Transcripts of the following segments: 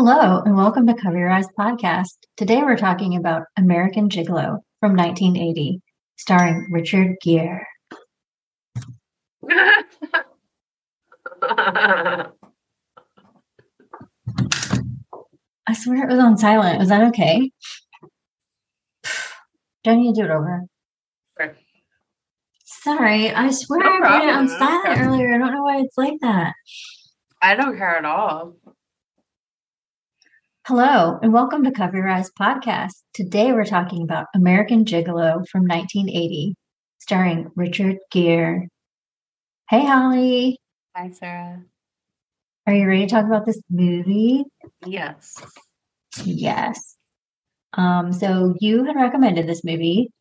Hello, and welcome to Cover Your Eyes podcast. Today we're talking about American Gigolo from 1980, starring Richard Gere. I swear it was on silent. Was that okay? Do I need to do it over? Sure. Sorry, I swear I put it on silent earlier. I don't know why it's like that. I don't care at all. Hello, and welcome to Cover Your Eyes podcast. Today we're talking about American Gigolo from 1980, starring Richard Gere. Hey, Holly. Hi, Sarah. Are you ready to talk about this movie? Yes. Yes. So you had recommended this movie,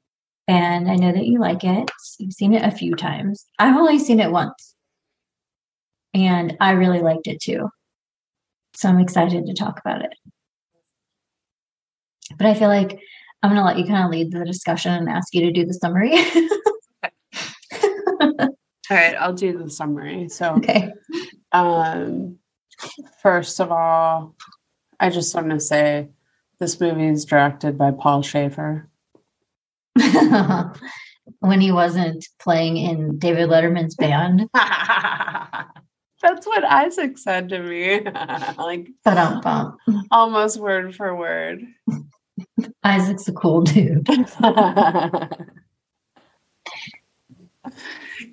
and I know that you like it. You've seen it a few times. I've only seen it once, and I really liked it too. So I'm excited to talk about it. But I feel like I'm going to let you kind of lead the discussion and ask you to do the summary. All right, I'll do the summary. So, Okay. First of all, I just want to say this movie is directed by Paul Schaffer. When he wasn't playing in David Letterman's band. That's what Isaac said to me. Like, almost word for word. Isaac's a cool dude.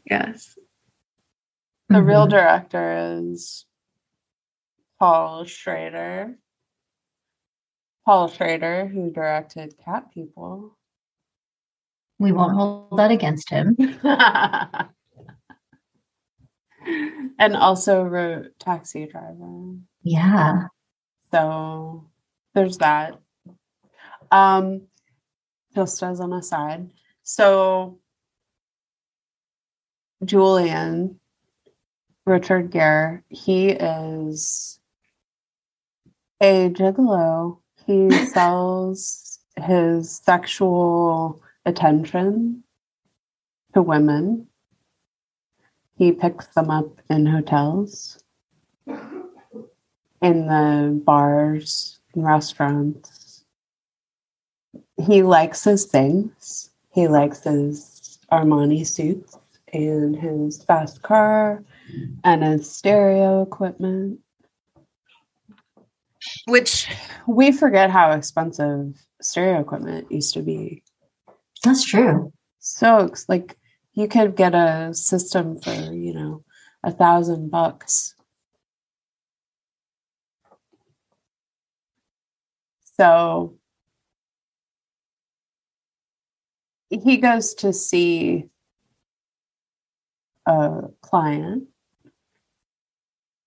Yes. The real director is Paul Shrader. Paul Shrader, who directed Cat People. We won't hold that against him. And also wrote Taxi Driver. Yeah. So there's that. Just as an aside. So Julian, Richard Gere, he is a gigolo. He sells his sexual attention to women. He picks them up in hotels, in the bars and restaurants. He likes his things. He likes his Armani suits and his fast car and his stereo equipment. Which we forget how expensive stereo equipment used to be. That's true. So, like, you could get a system for, $1,000. So he goes to see a client,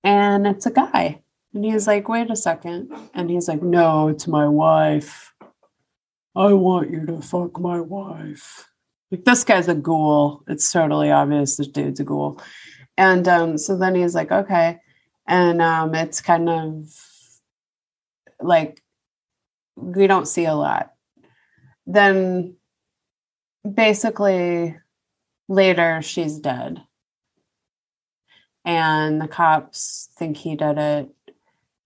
and it's a guy. And he's like, wait a second. And he's like, no, it's my wife. I want you to fuck my wife. Like, this guy's a ghoul. It's totally obvious this dude's a ghoul. And so then he's like, okay. And it's kind of like, we don't see a lot. Then basically later she's dead. And the cops think he did it.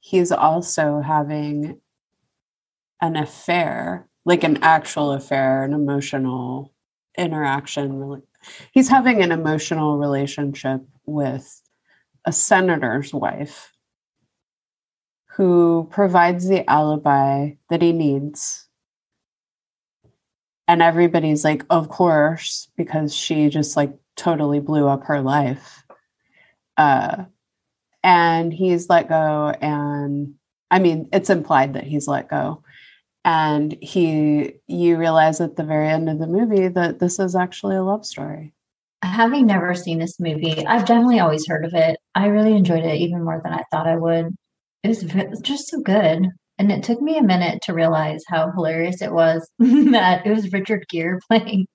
He's also having an affair, like an actual affair, an emotional interaction. He's having an emotional relationship with a senator's wife who provides the alibi that he needs. And everybody's like, of course, because she just like totally blew up her life. And he's let go, and I mean, it's implied that he's let go. And you realize at the very end of the movie that this is actually a love story. Having never seen this movie, I've definitely always heard of it. I really enjoyed it even more than I thought I would. It was just so good. And it took me a minute to realize how hilarious it was that it was Richard Gere playing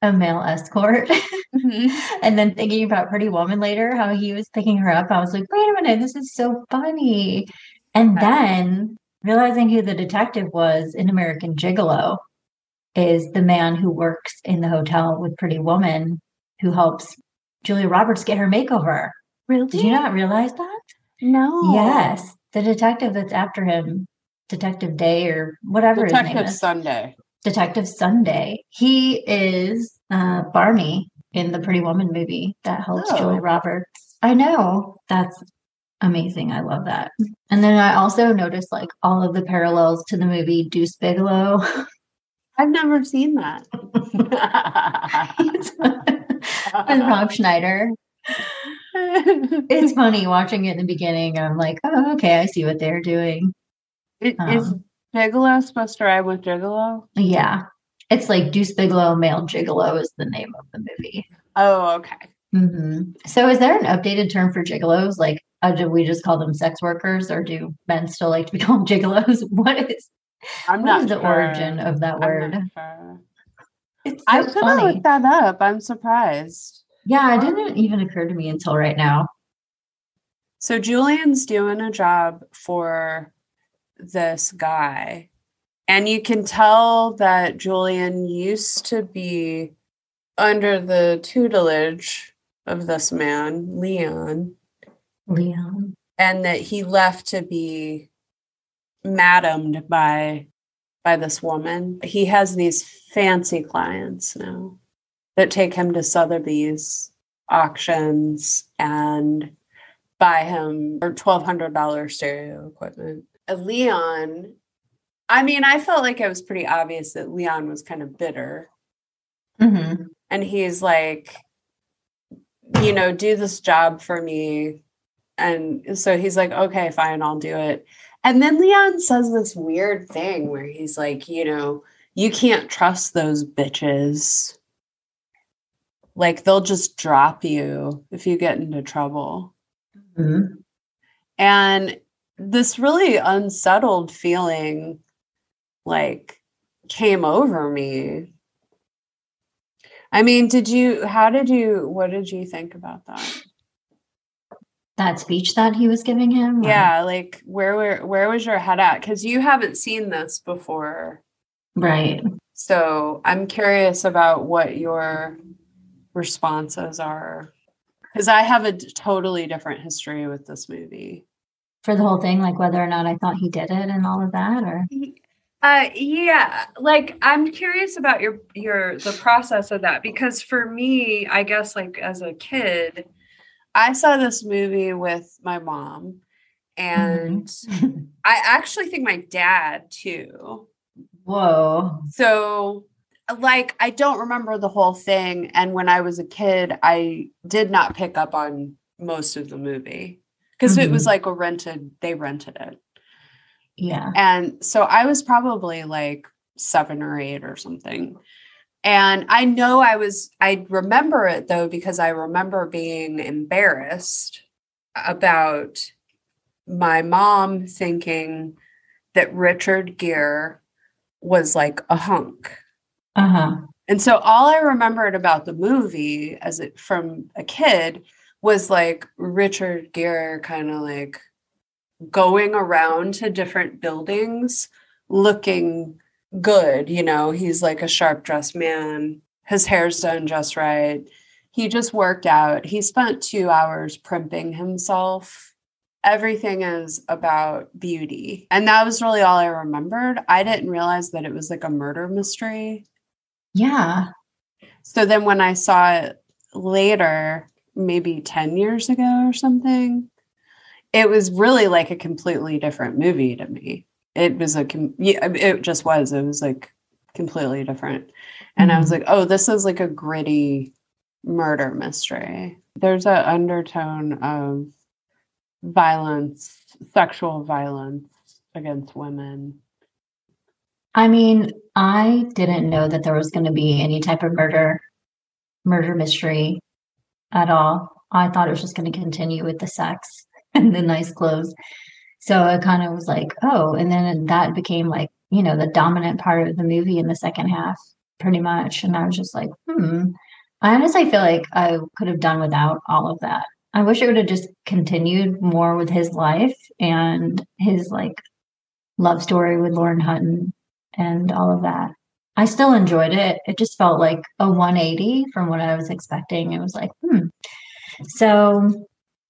a male escort. Mm-hmm. And then thinking about Pretty Woman later, how he was picking her up, I was like, wait a minute, this is so funny. And then realizing who the detective was in American Gigolo is the man who works in the hotel with Pretty Woman, who helps Julia Roberts get her makeover. Really? Did you not realize that? No. Yes. the detective that's after him, Detective Day or whatever his name Detective is. Sunday. Detective Sunday. He is Barney in the Pretty Woman movie that helps Julia Roberts. I know. That's amazing. I love that. And then I also noticed like all of the parallels to the movie Deuce Bigalow. I've never seen that. With Rob Schneider. It's funny watching it in the beginning. I'm like, oh, okay, I see what they're doing. Is Gigolo supposed to ride with Gigolo? Yeah. It's like Deuce Bigalow, Male Gigolo is the name of the movie. Oh, okay. Mm-hmm. So is there an updated term for gigolos? Like, do we just call them sex workers or do men still like to be called gigolos? What is the origin of that word? I'm not sure. It's so I should have looked that up. I'm surprised. Yeah, it didn't even occur to me until right now. So Julian's doing a job for this guy. And you can tell that Julian used to be under the tutelage of this man, Leon. And that he left to be madamed by this woman. He has these fancy clients now that take him to Sotheby's auctions and buy him for $1,200 stereo equipment. Leon, I mean, I felt like it was pretty obvious that Leon was kind of bitter. Mm-hmm. And he's like, you know, do this job for me. And so he's like, okay, fine, I'll do it. And then Leon says this weird thing where he's like, you know, you can't trust those bitches. Like, they'll just drop you if you get into trouble. Mm-hmm. And this really unsettled feeling, like, came over me. I mean, what did you think about that? That speech that he was giving him? Yeah, like where was your head at? Because you haven't seen this before. Right. So I'm curious about what your responses are. Because I have a totally different history with this movie. For the whole thing, like whether or not I thought he did it and all of that, or yeah, like I'm curious about the process of that, because for me, I guess like as a kid, I saw this movie with my mom, and I actually think my dad too. Whoa. So like, I don't remember the whole thing. And when I was a kid, I did not pick up on most of the movie because it was like they rented it. Yeah. And so I was probably like 7 or 8 or something. And I know I remember it though, because I remember being embarrassed about my mom thinking that Richard Gere was like a hunk. And so all I remembered about the movie from a kid was like Richard Gere kind of like going around to different buildings looking good. You know, he's like a sharp dressed man. His hair's done just right. He just worked out. He spent 2 hours primping himself. Everything is about beauty. And that was really all I remembered. I didn't realize that it was like a murder mystery. Yeah. So then when I saw it later, maybe 10 years ago or something, it was really like a completely different movie to me. It was it was like completely different. And I was like, oh, this is like a gritty murder mystery. There's an undertone of violence, sexual violence against women. I mean, I didn't know that there was going to be any type of murder mystery at all. I thought it was just going to continue with the sex and the nice clothes. So it kind of was like, oh, and then that became like, you know, the dominant part of the movie in the second half, pretty much. And I was just like, I honestly feel like I could have done without all of that. I wish it would have just continued more with his life and his like love story with Lauren Hutton and all of that. I still enjoyed it. It just felt like a 180 from what I was expecting. It was like, So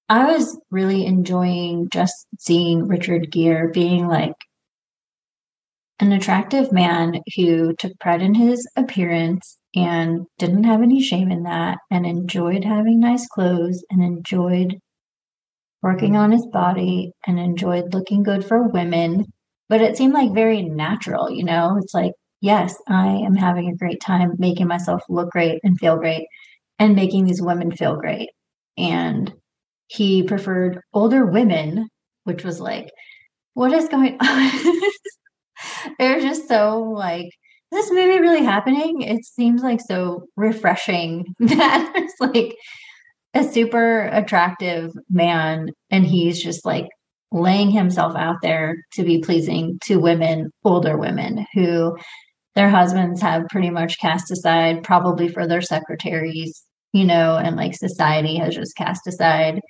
I was really enjoying just seeing Richard Gere being like an attractive man who took pride in his appearance and didn't have any shame in that and enjoyed having nice clothes and enjoyed working on his body and enjoyed looking good for women. But it seemed like very natural, you know? It's like, yes, I am having a great time making myself look great and feel great and making these women feel great. And he preferred older women, which was like, what is going on? They're just so like, is this movie really happening? It seems like so refreshing that it's like a super attractive man and he's just like laying himself out there to be pleasing to women, older women who their husbands have pretty much cast aside, probably for their secretaries, you know, and like society has just cast aside.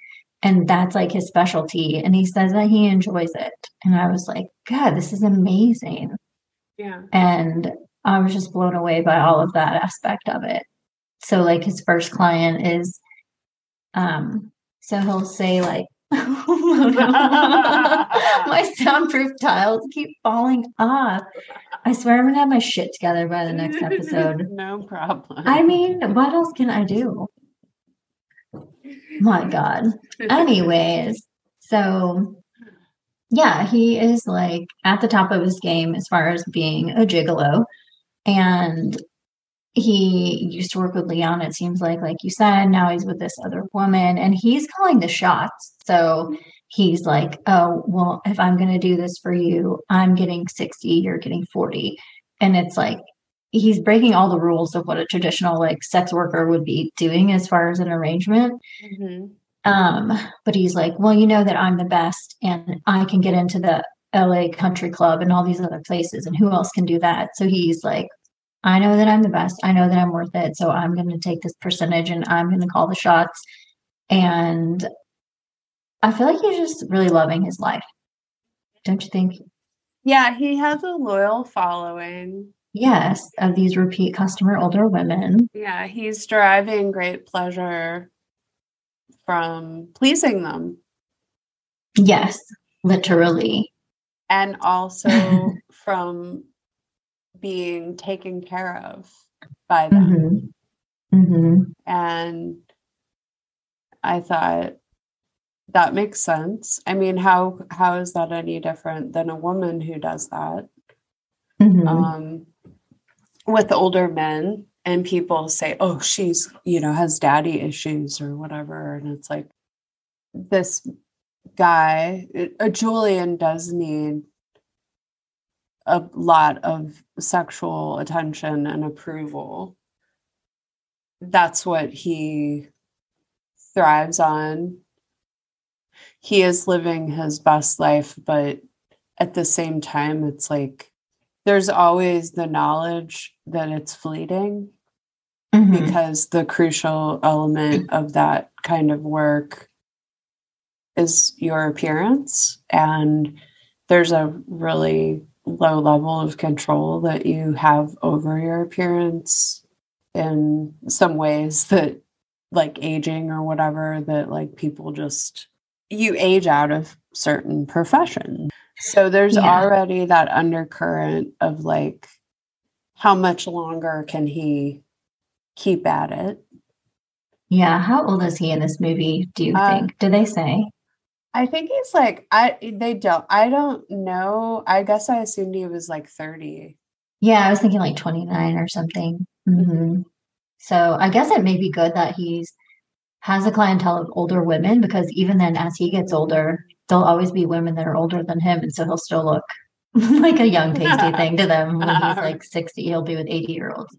And that's like his specialty. And he says that he enjoys it. And I was like, God, this is amazing. Yeah. And I was just blown away by all of that aspect of it. So like his first client is so he'll say like, oh no, my soundproof tiles keep falling off. I swear I'm gonna have my shit together by the next episode. No problem. I mean, what else can I do? My God. Anyways, so yeah, he is like at the top of his game as far as being a gigolo. And he used to work with Leon, it seems like you said. Now he's with this other woman and he's calling the shots. So he's like, oh, well, if I'm going to do this for you, I'm getting 60, you're getting 40. And it's like, he's breaking all the rules of what a traditional like sex worker would be doing as far as an arrangement. Mm-hmm. But he's like, well, you know that I'm the best and I can get into the LA Country Club and all these other places. And who else can do that? So he's like, I know that I'm the best. I know that I'm worth it. So I'm going to take this percentage and I'm going to call the shots. And I feel like he's just really loving his life. Don't you think? Yeah, he has a loyal following. Yes, of these repeat customer older women. Yeah, he's deriving great pleasure from pleasing them. Yes, literally. And also from being taken care of by them. Mm-hmm. Mm-hmm. And I thought that makes sense. I mean, how is that any different than a woman who does that? Mm-hmm. With older men, and people say, oh, she's, has daddy issues or whatever. And it's like, this guy, a Julian does need a lot of sexual attention and approval. That's what he thrives on. He is living his best life, but at the same time, it's like there's always the knowledge that it's fleeting, because the crucial element of that kind of work is your appearance. And there's a really low level of control that you have over your appearance in some ways that, like aging or whatever, that like people just, you age out of certain professions. So there's already that undercurrent of like, how much longer can he keep at it? Yeah. How old is he in this movie, do you think? Did they say? I think he's like, I don't know. I guess I assumed he was like 30. Yeah, I was thinking like 29 or something. Mm-hmm. So I guess it may be good that he's has a clientele of older women, because even then, as he gets older, there'll always be women that are older than him. And so he'll still look like a young, tasty thing to them. When he's like 60, he'll be with 80-year-olds.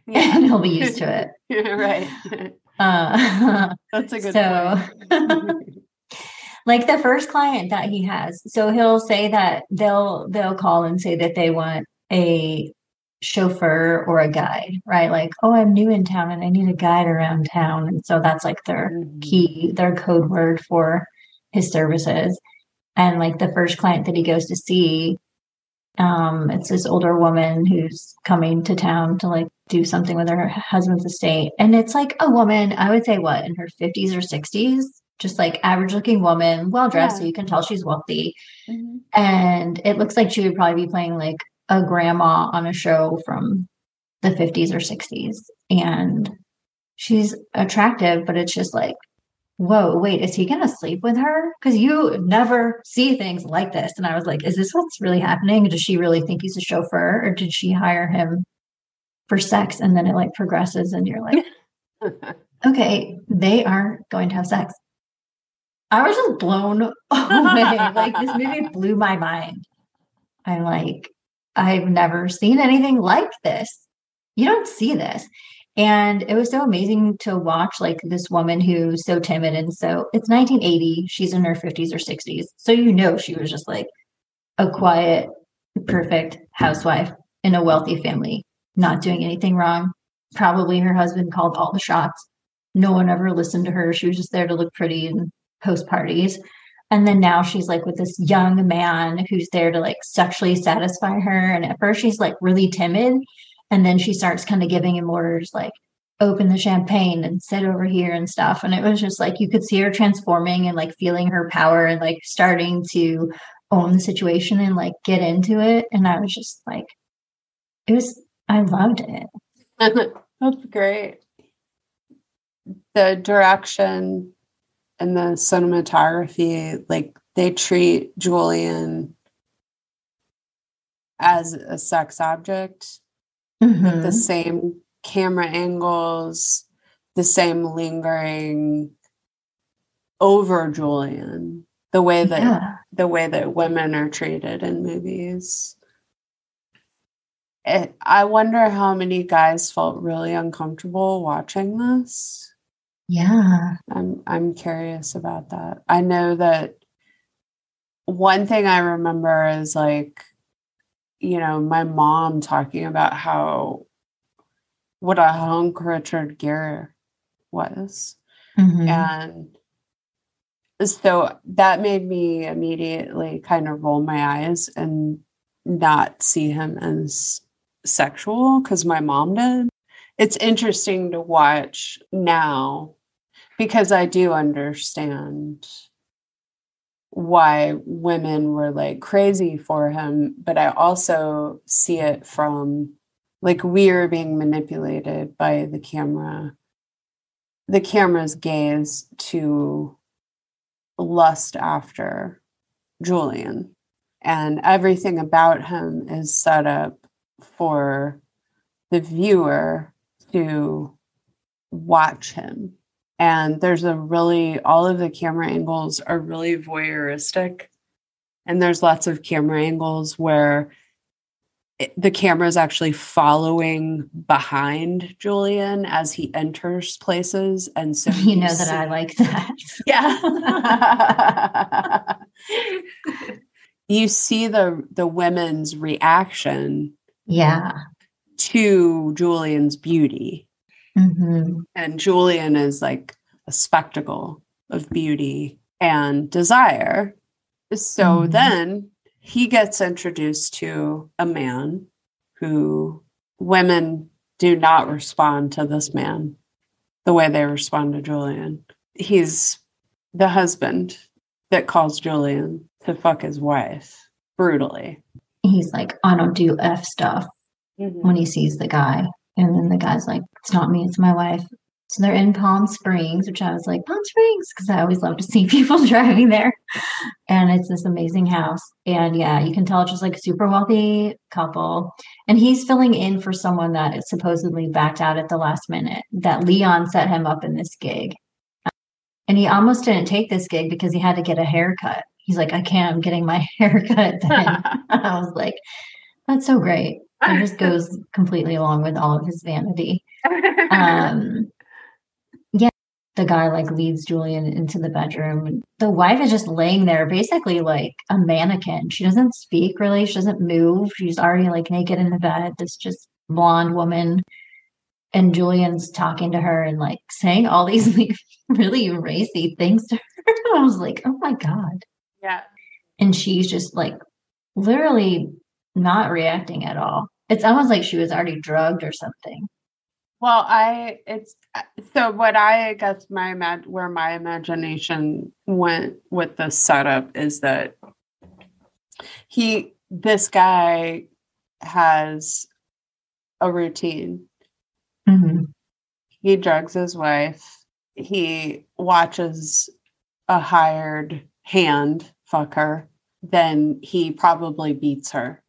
Yeah. And he'll be used to it. Right. That's a good point. Like the first client that he has, so he'll say that they'll call and say that they want a chauffeur or a guide, right? Like, oh, I'm new in town and I need a guide around town. And so that's like their their code word for his services. And like the first client that he goes to see, it's this older woman who's coming to town to like do something with her husband's estate. And it's like a woman, I would say what, in her 50s or 60s? just like average looking woman, well dressed, so Yeah. you can tell she's wealthy. Mm-hmm. And it looks like she would probably be playing like a grandma on a show from the 50s or 60s. And she's attractive, but it's just like, whoa, wait, is he going to sleep with her? Because you never see things like this. And I was like, is this what's really happening? Does she really think he's a chauffeur, or did she hire him for sex? And then it like progresses and you're like, okay, they are going to have sex. I was just blown away. Like this movie blew my mind. I'm like, I've never seen anything like this. You don't see this. And it was so amazing to watch like this woman who's so timid. And so it's 1980. She's in her 50s or 60s. So you know she was just like a quiet, perfect housewife in a wealthy family, not doing anything wrong. Probably her husband called all the shots. No one ever listened to her. She was just there to look pretty and host parties. And then now she's like with this young man who's there to like sexually satisfy her. And at first she's like really timid. And then she starts kind of giving him orders like, open the champagne and sit over here and stuff. And it was just like you could see her transforming and like feeling her power and like starting to own the situation and like get into it. And I was just like, I loved it. That's great. The direction and the cinematography, like they treat Julian as a sex object with the same camera angles, the same lingering over Julian, the way that women are treated in movies. I wonder how many guys felt really uncomfortable watching this. Yeah. I'm curious about that. I know that one thing I remember is like, you know, my mom talking about what a hunk Richard Gere was. And so that made me immediately kind of roll my eyes and not see him as sexual because my mom did. It's interesting to watch now because I do understand why women were like crazy for him, but I also see it from like we are being manipulated by the camera's gaze to lust after Julian, and everything about him is set up for the viewer to watch him. And there's all of the camera angles are really voyeuristic. And there's lots of camera angles where the camera is actually following behind Julian as he enters places. And so you know that I like that. Yeah. You see the women's reaction to Julian's beauty. And Julian is like a spectacle of beauty and desire. So then he gets introduced to a man who women do not respond to this man the way they respond to Julian. He's the husband that calls Julian to fuck his wife brutally. He's like, I don't do F stuff when he sees the guy. And then the guy's like, it's not me, it's my wife. So they're in Palm Springs, which I was like, Palm Springs, because I always love to see people driving there. And it's this amazing house. And yeah, you can tell it's just like a super wealthy couple. And he's filling in for someone that is supposedly backed out at the last minute, that Leon set him up in this gig. And he almost didn't take this gig because he had to get a haircut. He's like, I can't, I'm getting my haircut then. I was like, that's so great. It just goes completely along with all of his vanity. Yeah, the guy like leads Julian into the bedroom. The wife is just laying there basically like a mannequin. She doesn't speak really. She doesn't move. She's already like naked in the bed. This just blonde woman. And Julian's talking to her and like saying all these like really racy things to her. I was like, oh my God. Yeah. And she's just like literally not reacting at all. It's almost like she was already drugged or something. Well, so what I guess where my imagination went with the setup is that this guy has a routine. Mm-hmm. He drugs his wife. He watches a hired hand fuck her. Then he probably beats her.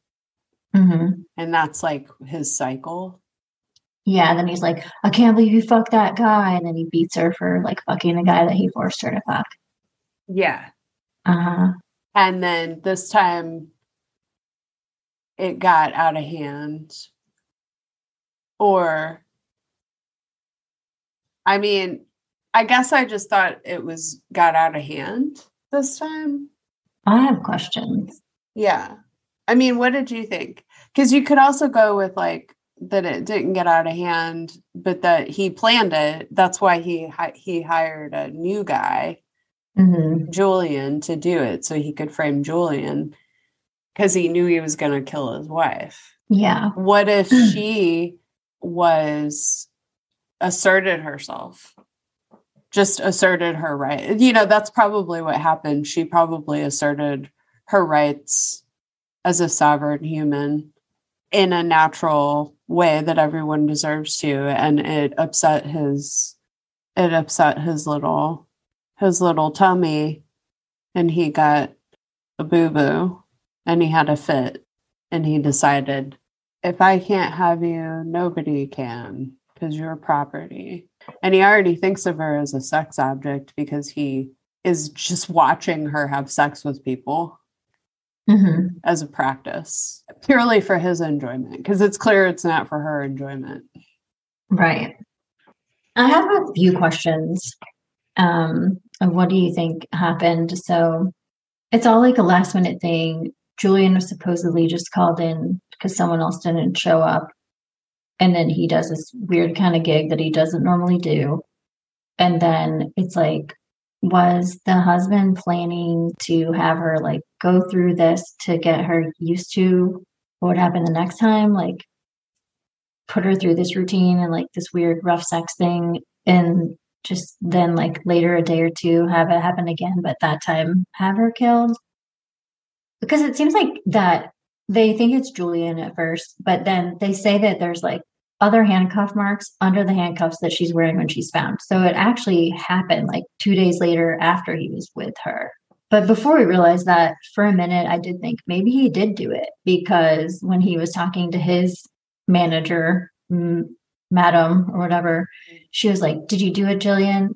Mm-hmm. And that's like his cycle. Yeah, and then he's like, I can't believe you fucked that guy. And then he beats her for like fucking the guy that he forced her to fuck. Yeah. Uh-huh. And then this time it got out of hand. Or, I mean, I guess I just thought it got out of hand this time. I have questions. Yeah. I mean, what did you think? Because you could also go with like that it didn't get out of hand, but that he planned it. That's why he hired a new guy, Mm-hmm. Julian, to do it so he could frame Julian because he knew he was going to kill his wife. Yeah. What if she asserted herself? Just asserted her right. That's probably what happened. She probably asserted her rights as a sovereign human in a natural way that everyone deserves to. And it upset his little tummy, and he got a boo-boo and he had a fit, and he decided, if I can't have you, nobody can, because you're property. And he already thinks of her as a sex object because he is just watching her have sex with people. Mm-hmm. As a practice, purely for his enjoyment, because it's clear it's not for her enjoyment. Right. I have a few questions. Of what do you think happened? So it's all like a last minute thing. Julian was supposedly just called in because someone else didn't show up. And then he does this weird kind of gig that he doesn't normally do. And then it's like, was the husband planning to have her like go through this to get her used to what would happen the next time? Like put her through this routine and like this weird rough sex thing, and just then like later a day or two have it happen again, but that time have her killed? Because it seems like that they think it's Julian at first, but then they say that there's like other handcuff marks under the handcuffs that she's wearing when she's found. So it actually happened like 2 days later after he was with her. But before we realized that, for a minute, I did think maybe he did do it, because when he was talking to his manager, madam or whatever, she was like, did you do it, Julian?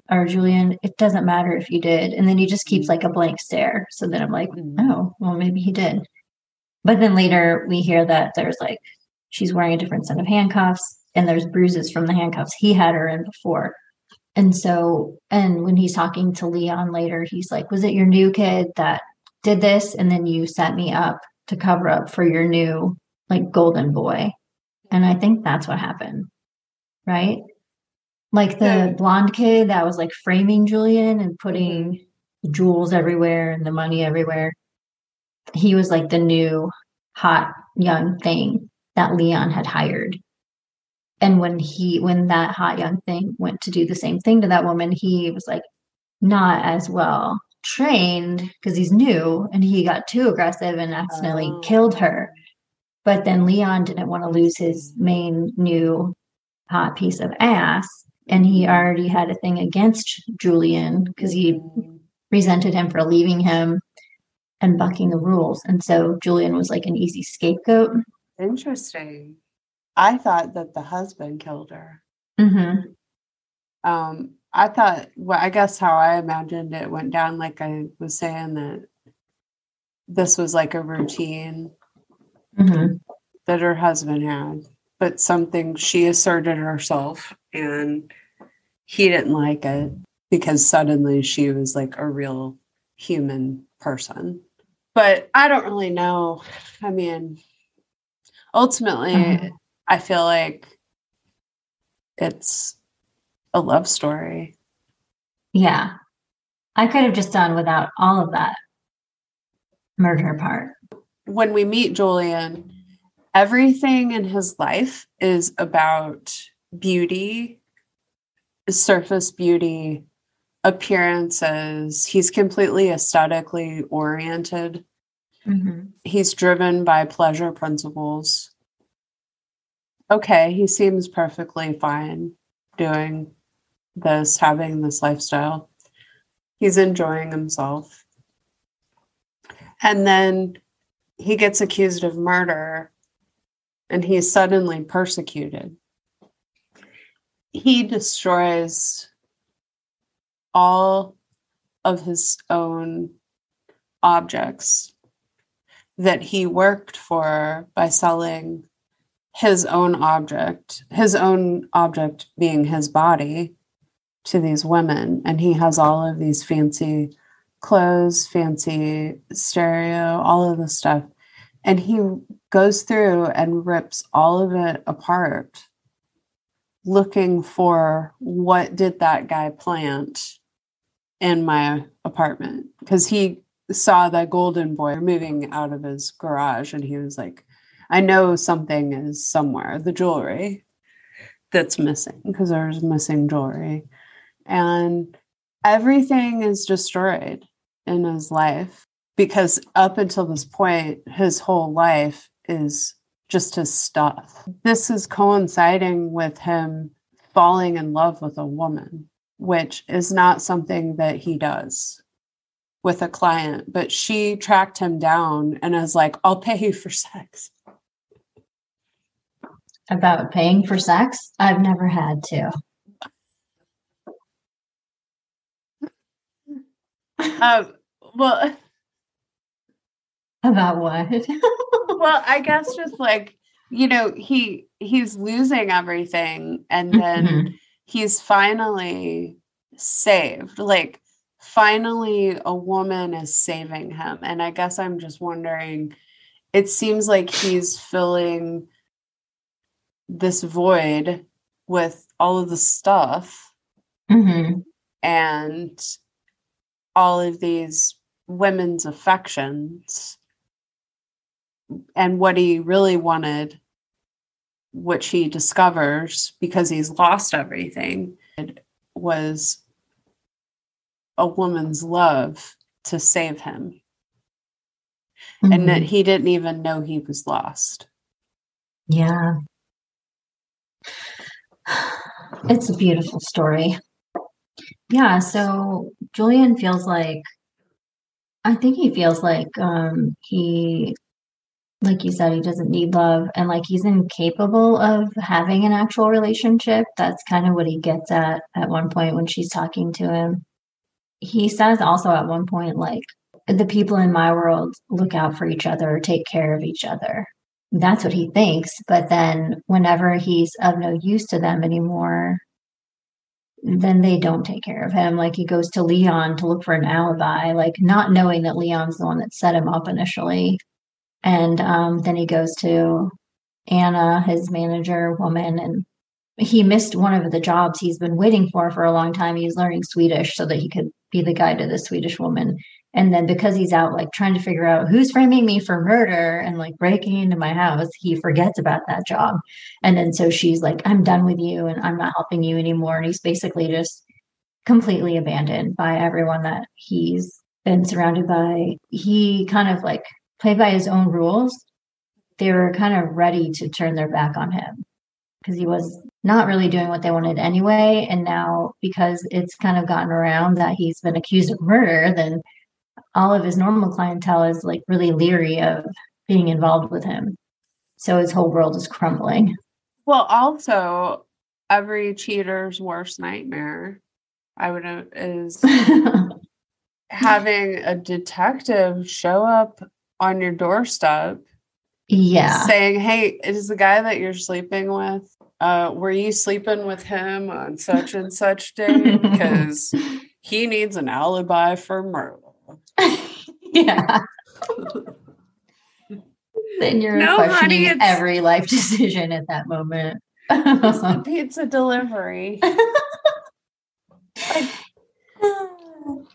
It doesn't matter if you did. And then he just keeps like a blank stare. So then I'm like, oh, well, maybe he did. But then later we hear that there's like, she's wearing a different set of handcuffs and there's bruises from the handcuffs he had her in before. And so, and when he's talking to Leon later, he's like, was it your new kid that did this? And then you set me up to cover up for your new like golden boy. And I think that's what happened, right? Like the blonde kid that was like framing Julian and putting the jewels everywhere and the money everywhere. He was like the new hot young thing that Leon had hired. And when that hot young thing went to do the same thing to that woman, he was like not as well trained because he's new, and he got too aggressive and accidentally killed her. But then Leon didn't want to lose his main new hot piece of ass, and he already had a thing against Julian because he resented him for leaving him and bucking the rules. And so Julian was like an easy scapegoat. Interesting. I thought that the husband killed her. Mm-hmm. I thought, well, I guess how I imagined it went down, like I was saying, that this was like a routine that her husband had, but something she asserted herself and he didn't like it because suddenly she was like a real human person. But I don't really know. I mean, ultimately, I feel like it's a love story. Yeah. I could have just done without all of that murder part. When we meet Julian, everything in his life is about beauty, surface beauty, appearances. He's completely aesthetically oriented. Mm-hmm. He's driven by pleasure principles. Okay, he seems perfectly fine doing this, having this lifestyle. He's enjoying himself. And then he gets accused of murder and he's suddenly persecuted. He destroys all of his own objects that he worked for by selling his own object being his body, to these women. And he has all of these fancy clothes, fancy stereo, all of this stuff. And he goes through and rips all of it apart, looking for what did that guy plant in my apartment. Because he saw that golden boy moving out of his garage and he was like, I know something is somewhere, the jewelry that's missing, because there's missing jewelry. And everything is destroyed in his life, because up until this point, his whole life is just his stuff. This is coinciding with him falling in love with a woman, which is not something that he does with a client. But she tracked him down and is like, I'll pay you for sex. About paying for sex? I've never had to. Well, about what? Well, I guess just like, he's losing everything and then he's finally saved. Like, finally a woman is saving him. And I guess I'm just wondering, it seems like he's filling this void with all of the stuff and all of these women's affections, and what he really wanted, which he discovers because he's lost everything, was a woman's love to save him. And that he didn't even know he was lost. Yeah. It's a beautiful story. Yeah, so Julian feels like, I think he feels like he, like you said, he doesn't need love and like he's incapable of having an actual relationship. That's kind of what he gets at one point when she's talking to him. He says also at one point, like, the people in my world look out for each other, take care of each other. That's what he thinks. But then whenever he's of no use to them anymore, then they don't take care of him. Like, he goes to Leon to look for an alibi, like not knowing that Leon's the one that set him up initially. And then he goes to Anna, his manager woman, and he missed one of the jobs he's been waiting for a long time. He's learning Swedish so that he could be the guide to the Swedish woman. And then because he's out like trying to figure out who's framing me for murder and like breaking into my house, he forgets about that job. And then so she's like, I'm done with you and I'm not helping you anymore. And he's basically just completely abandoned by everyone that he's been surrounded by. He kind of like played by his own rules. They were kind of ready to turn their back on him because he was not really doing what they wanted anyway. And now because it's kind of gotten around that he's been accused of murder, then all of his normal clientele is like really leery of being involved with him. So his whole world is crumbling. Well, also, every cheater's worst nightmare, is having a detective show up on your doorstep. Yeah. Saying, hey, is the guy that you're sleeping with, were you sleeping with him on such and such day? Because he needs an alibi for murder. Yeah. Then you're questioning every life decision at that moment. It's the pizza delivery.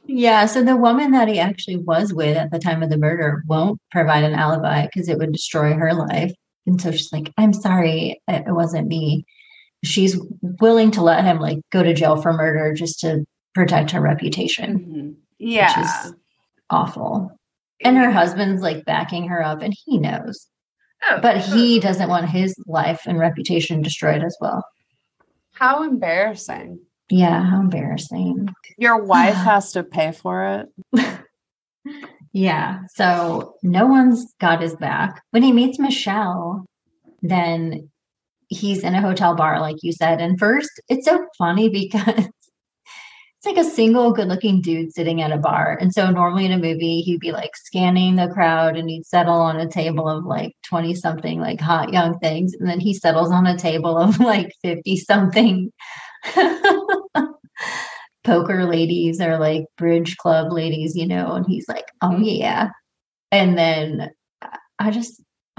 Yeah, so the woman that he actually was with at the time of the murder won't provide an alibi because it would destroy her life. And so she's like, I'm sorry, it wasn't me. she's willing to let him like go to jail for murder just to protect her reputation. Mm-hmm. Yeah. Which is awful. And her husband's like backing her up and he knows. Oh, but he doesn't want his life and reputation destroyed as well. How embarrassing. Yeah, how embarrassing. Your wife has to pay for it. Yeah, so no one's got his back. When he meets Michelle, then he's in a hotel bar, like you said. And first, it's so funny because it's like a single good looking dude sitting at a bar. And so normally in a movie, he'd be like scanning the crowd and he'd settle on a table of like 20 something like hot young things. And then he settles on a table of like 50 something poker ladies or like bridge club ladies, you know, and he's like, oh yeah. And then I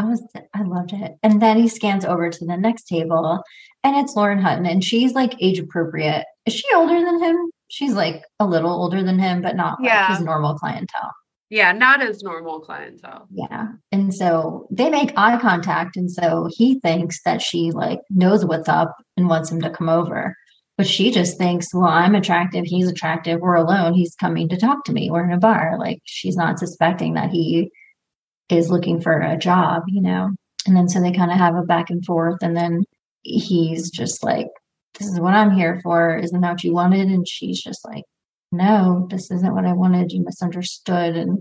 loved it. And then he scans over to the next table and it's Lauren Hutton and she's like age appropriate. Is she older than him? She's like a little older than him, but not like his normal clientele. Yeah, not his normal clientele. Yeah. And so they make eye contact. And so he thinks that she like knows what's up and wants him to come over. But she just thinks, well, I'm attractive. He's attractive. We're alone. He's coming to talk to me. We're in a bar. Like she's not suspecting that he is looking for a job, you know? And then so they kind of have a back and forth. And then he's just like, this is what I'm here for. Isn't that what you wanted? And she's just like, no, this isn't what I wanted. You misunderstood. And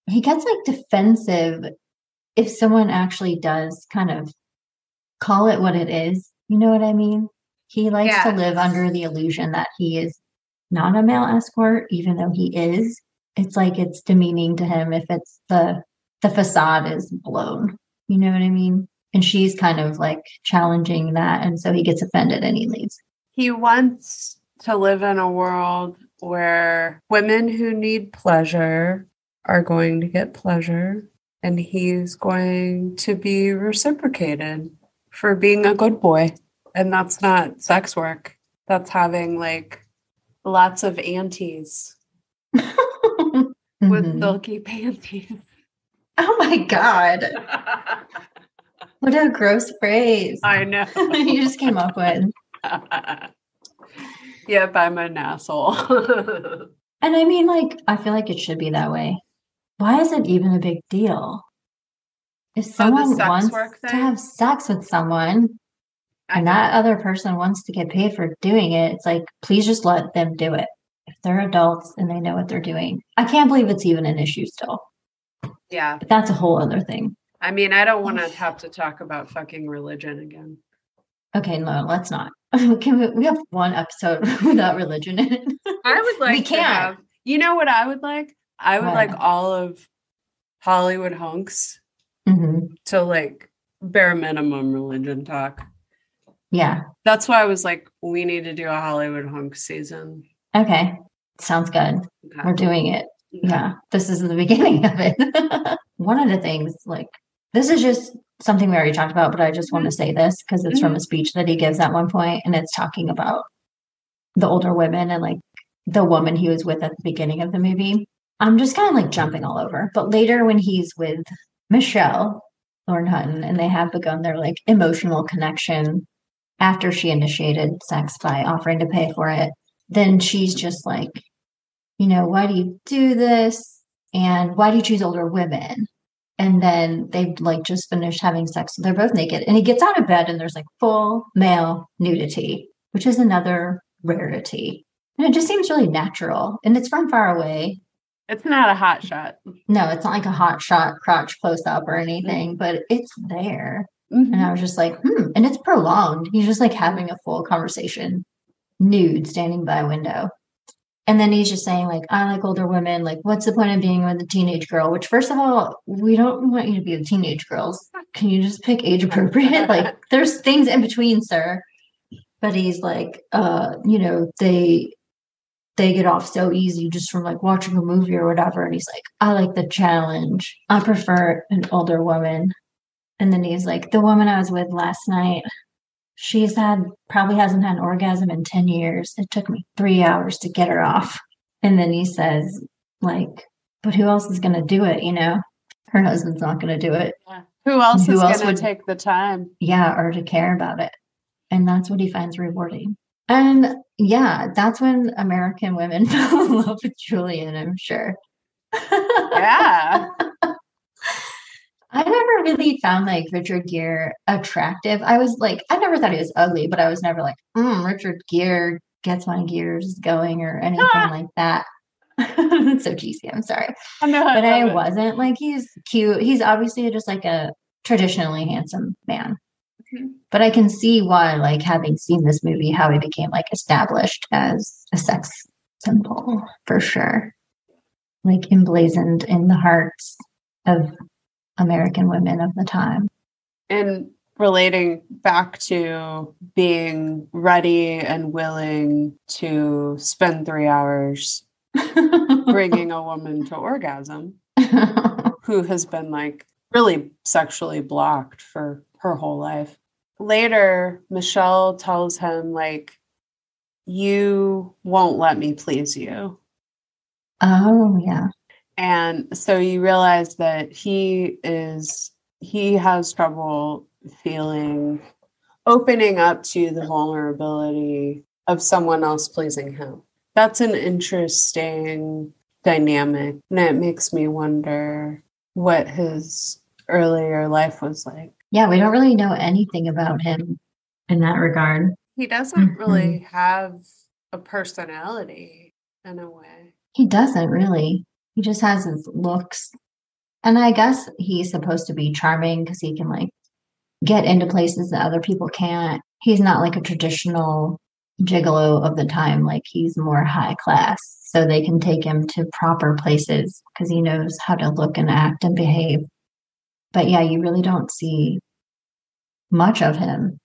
he gets like defensive if someone actually does kind of call it what it is. You know what I mean? He likes to live under the illusion that he is not a male escort, even though he is. It's like it's demeaning to him if it's the facade is blown. You know what I mean? And she's kind of like challenging that. And so he gets offended and he leaves. He wants to live in a world where women who need pleasure are going to get pleasure. And he's going to be reciprocated for being a good boy. And that's not sex work. That's having like lots of aunties with silky panties. Oh my God. What a gross phrase. I know. You just came up with. Yep, I'm an asshole. And I mean, like, I feel like it should be that way. Why is it even a big deal? If someone wants to have sex with someone and that other person wants to get paid for doing it, it's like, please just let them do it. If they're adults and they know what they're doing. I can't believe it's even an issue still. Yeah. But that's a whole other thing. I mean, I don't want to have to talk about fucking religion again. Okay, no, let's not. We have one episode without religion in it. I would like to have, you know what I would like? I would like all of Hollywood hunks to like bare minimum religion talk. Yeah. That's why I was like, we need to do a Hollywood hunk season. Okay. Sounds good. Okay. We're doing it. Okay. Yeah. This is the beginning of it. One of the things, like, this is just something we already talked about, but I just want to say this because it's from a speech that he gives at one point, and it's talking about the older women and like the woman he was with at the beginning of the movie. I'm just kind of like jumping all over. But later when he's with Michelle, Lauren Hutton, and they have begun their like emotional connection after she initiated sex by offering to pay for it, then she's just like, you know, why do you do this? And why do you choose older women? And then they like just finished having sex. So they're both naked. And he gets out of bed and there's like full male nudity, which is another rarity. And it just seems really natural. And it's from far away. It's not a hot shot. No, it's not like a hot shot crotch close up or anything, but it's there. And I was just like, and it's prolonged. He's just like having a full conversation, nude, standing by a window. And then he's just saying like, I like older women. Like, what's the point of being with a teenage girl? Which first of all, we don't want you to be with teenage girls. Can you just pick age appropriate? Like there's things in between, sir. But he's like, you know, they get off so easy just from like watching a movie or whatever. And he's like, I like the challenge. I prefer an older woman. And then he's like, the woman I was with last night, probably hasn't had an orgasm in 10 years. It took me 3 hours to get her off. And then he says, like, but who else is going to do it? You know, her husband's not going to do it. Yeah. Who else is going to take the time? Yeah. Or to care about it. And that's what he finds rewarding. And yeah, that's when American women fell in love with Julian, I'm sure. Yeah. I never really found like Richard Gere attractive. I was like, I never thought he was ugly, but I was never like, Richard Gere gets my gears going or anything like that. It's so cheesy. I'm sorry. But I wasn't like, he's cute. He's obviously just like a traditionally handsome man. Mm-hmm. But I can see why, like, having seen this movie, how he became like established as a sex symbol for sure. Like emblazoned in the hearts of American women of the time. And relating back to being ready and willing to spend 3 hours bringing a woman to orgasm who has been like really sexually blocked for her whole life. Later, Michelle tells him, like, you won't let me please you. Oh, yeah. And so you realize that he has trouble opening up to the vulnerability of someone else pleasing him. That's an interesting dynamic. And it makes me wonder what his earlier life was like. Yeah, we don't really know anything about him in that regard. He doesn't really have a personality in a way. He doesn't really. He just has his looks. And I guess he's supposed to be charming because he can like get into places that other people can't. He's not like a traditional gigolo of the time. Like he's more high class. So they can take him to proper places because he knows how to look and act and behave. But yeah, you really don't see much of him.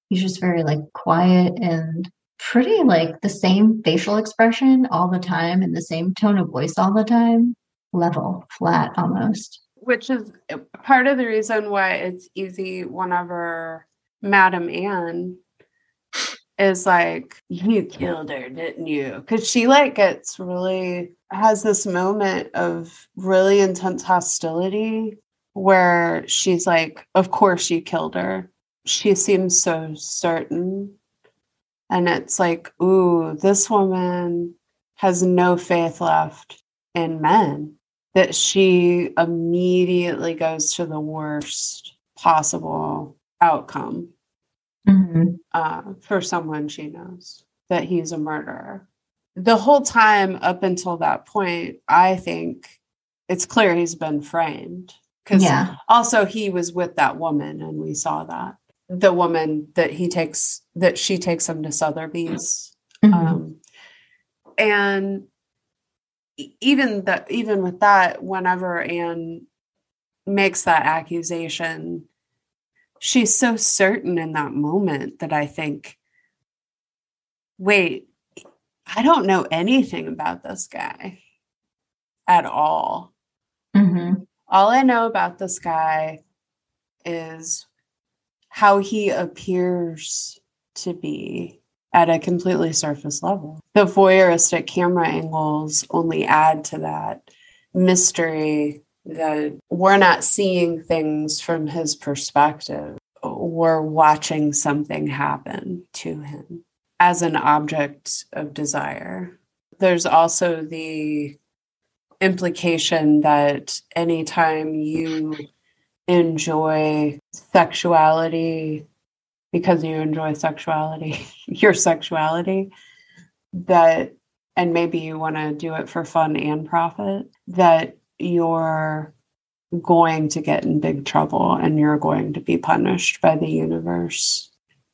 He's just very like quiet and pretty like the same facial expression all the time and the same tone of voice all the time. Level, flat almost. Which is part of the reason why it's easy whenever Madame Anne is like, you killed her, didn't you? Because she like has this moment of really intense hostility where she's like, of course you killed her. She seems so certain. And it's like, ooh, this woman has no faith left in men. That she immediately goes to the worst possible outcome for someone she knows, that he's a murderer. The whole time up until that point, I think it's clear he's been framed. Because also he was with that woman and we saw that. The woman that she takes him to Sotheby's. And even with that, whenever Anne makes that accusation, she's so certain in that moment that I think, wait, I don't know anything about this guy at all. All I know about this guy is how he appears to be at a completely surface level. The voyeuristic camera angles only add to that mystery that we're not seeing things from his perspective. We're watching something happen to him as an object of desire. There's also the implication that anytime you enjoy sexuality because you enjoy your sexuality, and maybe you want to do it for fun and profit, that you're going to get in big trouble and you're going to be punished by the universe.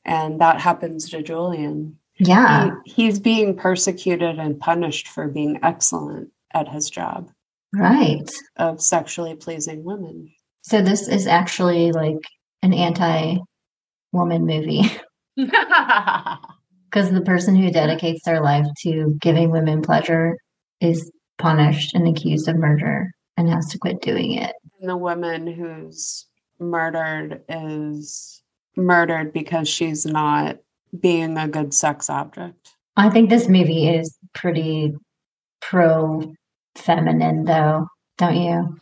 And that happens to Julian. Yeah. He's being persecuted and punished for being excellent at his job. Right. Of sexually pleasing women. So this is actually like an anti-woman movie. Because the person who dedicates their life to giving women pleasure is punished and accused of murder and has to quit doing it. And the woman who's murdered is murdered because she's not being a good sex object. I think this movie is pretty pro-feminine, though, don't you?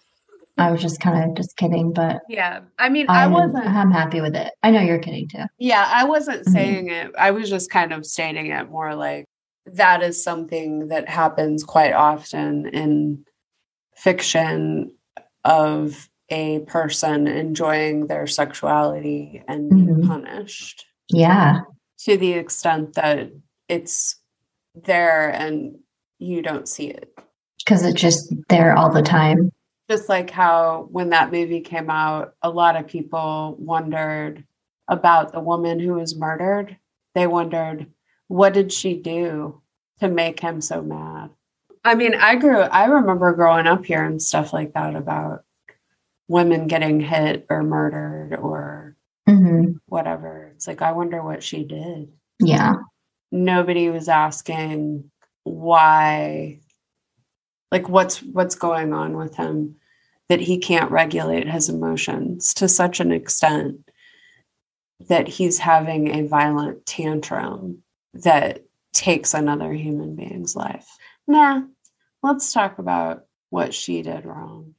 I was just kind of just kidding, but yeah. I mean, I'm happy with it. I know you're kidding too. Yeah, I wasn't saying it. I was just kind of stating it more like that is something that happens quite often in fiction of a person enjoying their sexuality and being punished. Yeah. To the extent that it's there and you don't see it. Because it's just there all the time. Just like how when that movie came out, a lot of people wondered about the woman who was murdered. They wondered, what did she do to make him so mad? I mean, I remember growing up hearing stuff like that about women getting hit or murdered or whatever. It's like, I wonder what she did. Yeah. Nobody was asking why, like what's going on with him that he can't regulate his emotions to such an extent that he's having a violent tantrum that takes another human being's life. Nah, let's talk about what she did wrong.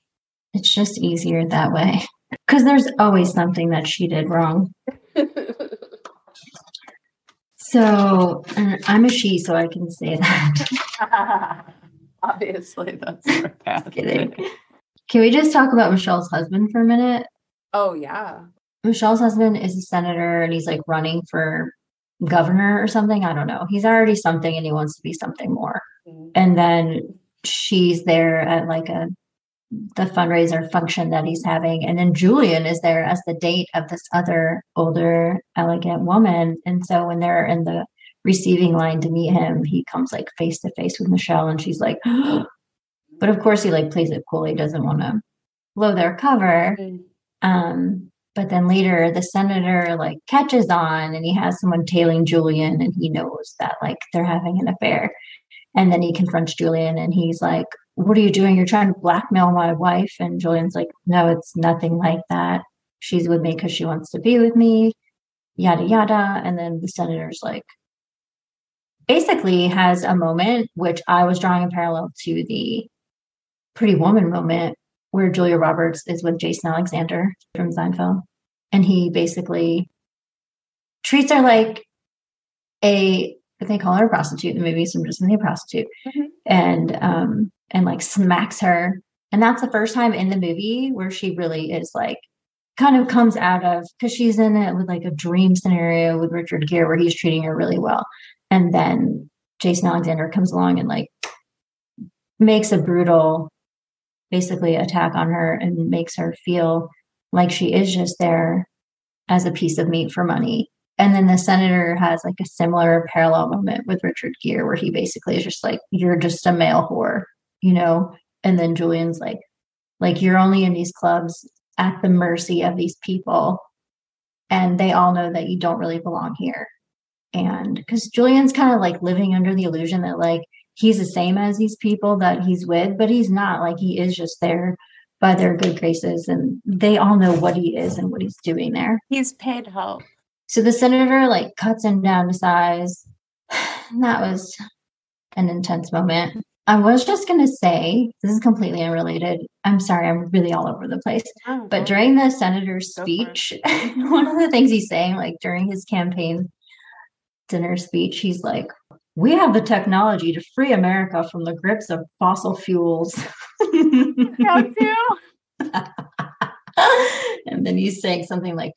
It's just easier that way. Because there's always something that she did wrong. So, I'm a she, so I can say that. Obviously, that's sarcastic. Kidding. Can we just talk about Michelle's husband for a minute? Oh, yeah. Michelle's husband is a senator and he's like running for governor or something. I don't know. He's already something and he wants to be something more. And then she's there at like the fundraiser function that he's having. And then Julian is there as the date of this other older, elegant woman. And so when they're in the receiving line to meet him, he comes like face to face with Michelle and she's like, but of course he like plays it cool. He doesn't want to blow their cover. But then later the senator like catches on and he has someone tailing Julian and he knows that like they're having an affair. And then he confronts Julian and he's like, what are you doing? You're trying to blackmail my wife. And Julian's like, no, it's nothing like that. She's with me because she wants to be with me, yada, yada. And then the senator's like, basically has a moment, which I was drawing a parallel to the Pretty Woman moment where Julia Roberts is with Jason Alexander from Seinfeld. And he basically treats her like they call her a prostitute, and maybe some just a prostitute, and like smacks her. And that's the first time in the movie where she really is like kind of comes out of, because she's in it with like a dream scenario with Richard Gere where he's treating her really well. And then Jason Alexander comes along and like makes a brutal basically attack on her and makes her feel like she is just there as a piece of meat for money. And then the senator has like a similar parallel moment with Richard Gere where he basically is just like, you're just a male whore, you know? And then Julian's like you're only in these clubs at the mercy of these people. And they all know that you don't really belong here. And because Julian's kind of like living under the illusion that like he's the same as these people that he's with, but he's not. Like he is just there by their good graces. And they all know what he is and what he's doing there. He's paid help. So the senator like cuts him down to size. And that was an intense moment. I was just going to say, this is completely unrelated. I'm sorry, I'm really all over the place. But during the senator's speech, one of the things he's saying, like during his campaign dinner speech, he's like, we have the technology to free America from the grips of fossil fuels. That too. And then he's saying something like,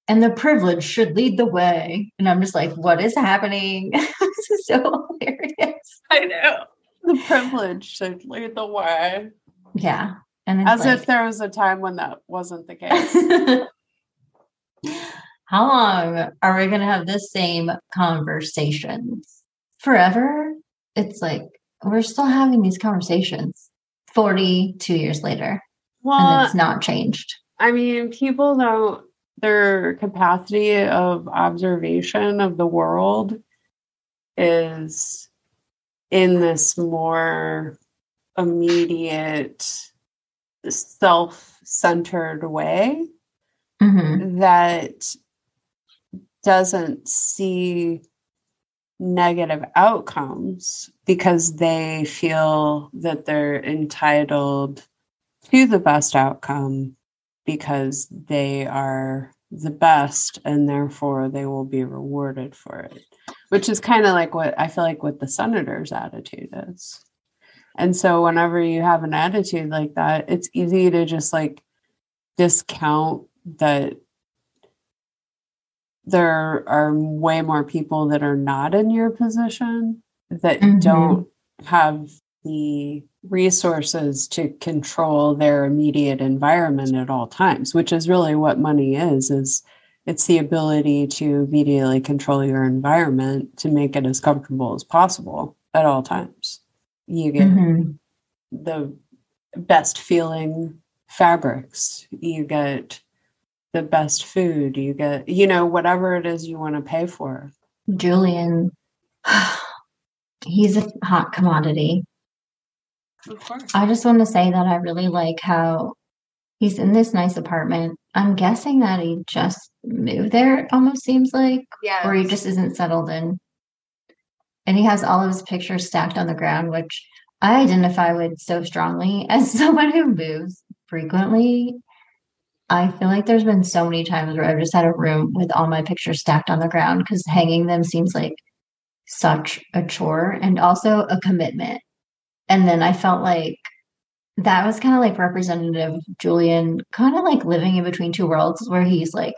and the privilege should lead the way. And I'm just like, what is happening? This is so hilarious. I know. The privilege should lead the way. Yeah. And it's as if there was a time when that wasn't the case. How long are we going to have this same conversations? Forever? It's like, we're still having these conversations 42 years later. Well, and it's not changed. I mean, people don't, their capacity of observation of the world is in this more immediate, self-centered way that doesn't see negative outcomes because they feel that they're entitled to the best outcome because they are the best and therefore they will be rewarded for it, which is kind of like what I feel like what the senator's attitude is. And so whenever you have an attitude like that, it's easy to just like discount that there are way more people that are not in your position that don't have the resources to control their immediate environment at all times, which is really what money is it's the ability to immediately control your environment to make it as comfortable as possible at all times. You get the best feeling fabrics, you get the best food, you get, whatever it is you want to pay for. Julian, he's a hot commodity. Of course. I just want to say that I really like how he's in this nice apartment. I'm guessing that he just moved there, it almost seems like. Yes. Or he just isn't settled in. And he has all of his pictures stacked on the ground, which I identify with so strongly as someone who moves frequently. I feel like there's been so many times where I've just had a room with all my pictures stacked on the ground because hanging them seems like such a chore and also a commitment. And then I felt like that was kind of like representative of Julian, kind of like living in between two worlds where he's like